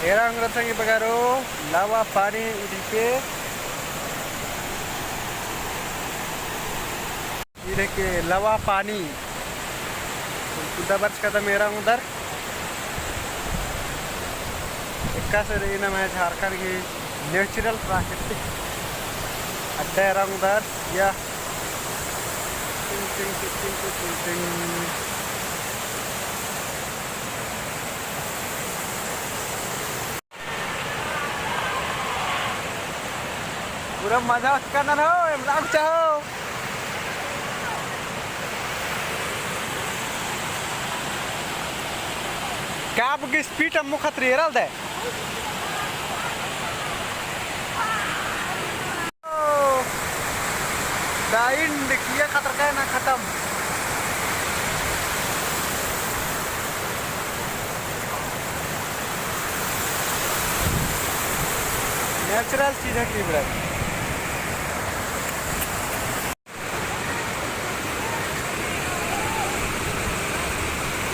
era ang ratang ipagaro lawa pani idike lawa pani udah berkata merah उधर इक्का से रही ना मैं झारखंड की नेचुरल प्राकृतिक अड्डा रंग उधर या टिंग टिंग टिंग टिंग टिंग टिंग पूरा मजा करना हो राग चाहो कैब की स्पीड अम्मू खतरी है राल दे दाइन किया खतर का है ना खत्म नेचुरल चीज है की ब्रदर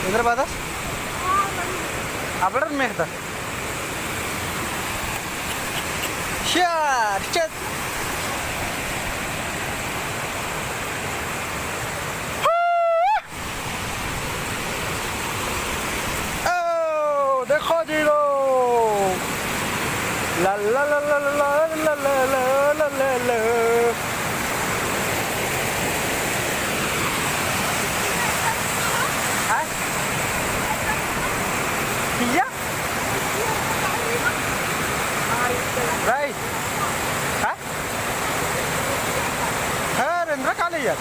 इधर बात आपलं मेहता शार चल ओ देखो जी लो ला ला ला ला ला ला ला ला ला ला iya right hah Rendra kali ya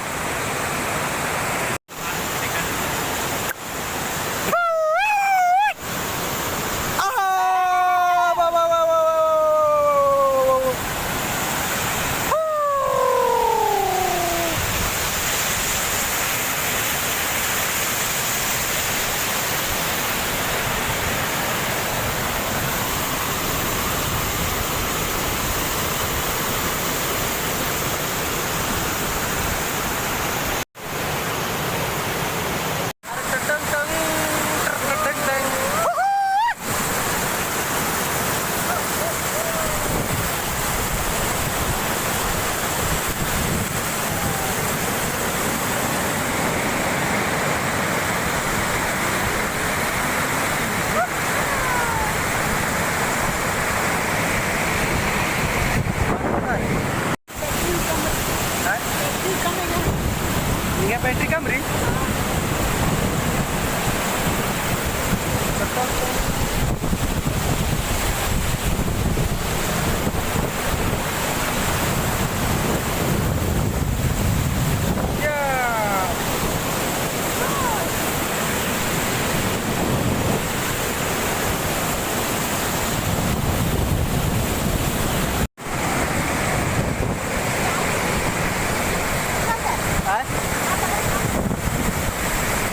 Ingat bateri Camry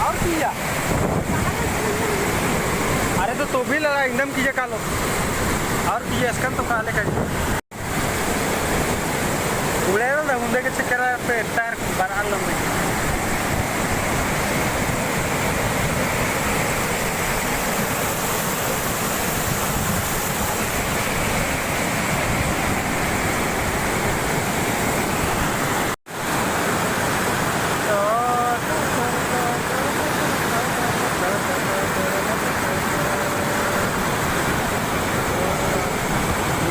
और किया अरे तो भी लगा एकदम कीजिए कालो और किया इसका तो काले का उड़े ना मुंडे के चक्कर पे टायर बना लो मैं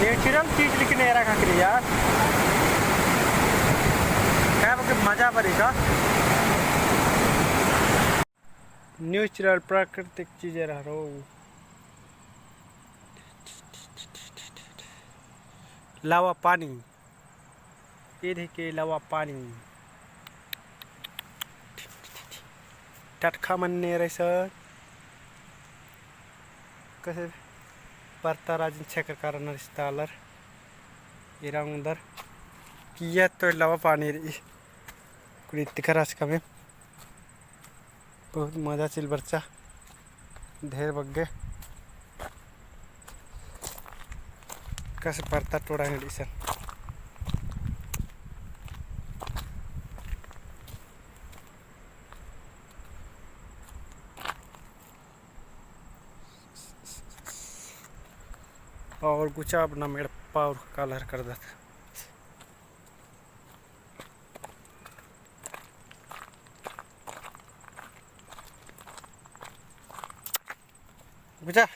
नेचुरल चीज लेकिन एरा खाकरी यार क्या बोके मजा पड़ेगा नेचुरल प्राकृतिक चीजें रह रो लावा पानी ये देखिए लावा पानी टटका मनने रहे सर कैसे परता राजन चेकर कारण रिश्तालर इरांग उधर किया तो लावा पानी रही कुड़ी तिखराज का में बहुत मजा चिल बच्चा ढेर बग्गे कैसे परता टोड़ा नहीं सर और गुचा अपना मेड़ पावर कलर कर देता गुचा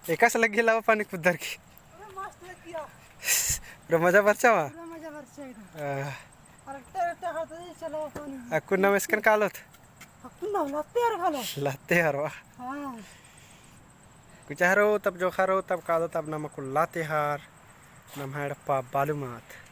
एक से लग गया पानी कुदर की मजा बरचा कुन्ना मेस्कन कालोत लाते यार वाह कुछ हरो तब जो खरो तब कालो तब नमक लाते हार नम है बालू मात